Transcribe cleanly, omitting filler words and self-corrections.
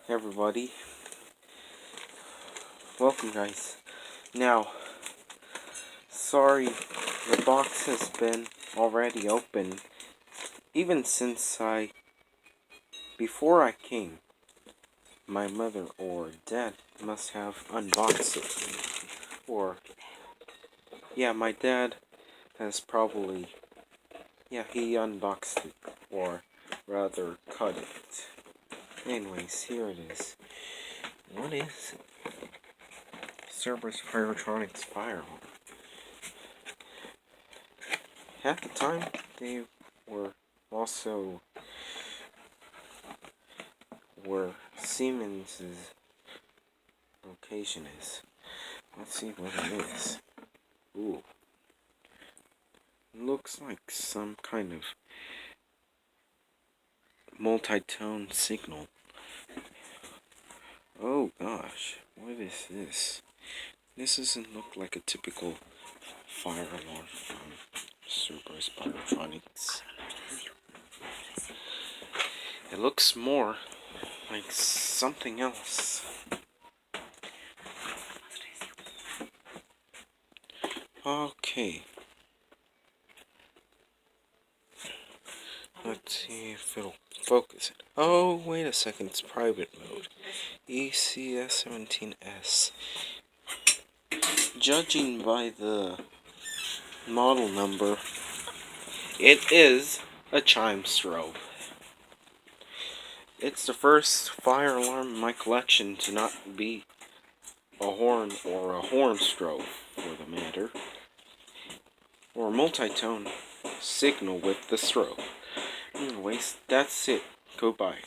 Hey everybody, welcome guys. Now, sorry, the box has been already open, even since before I came, my mother or dad must have unboxed it, or, yeah, my dad has probably, he unboxed it, or rather cut it. Anyways, here it is. What is it? Cerberus Pyrotronics Firearm. At the time, they were also where Siemens' location is. Let's see what it is. Ooh. Looks like some kind of multi-tone signal. Oh gosh, what is this? This doesn't look like a typical fire alarm from Cerberus Pyrotronics. It looks more like something else. Okay. Let's see if it'll focus it. Oh, wait a second, it's private mode. ECS17S. Judging by the model number, it is a chime strobe. It's the first fire alarm in my collection to not be a horn or a horn strobe, for the matter, or a multi-tone signal with the strobe. Anyways, that's it. Goodbye.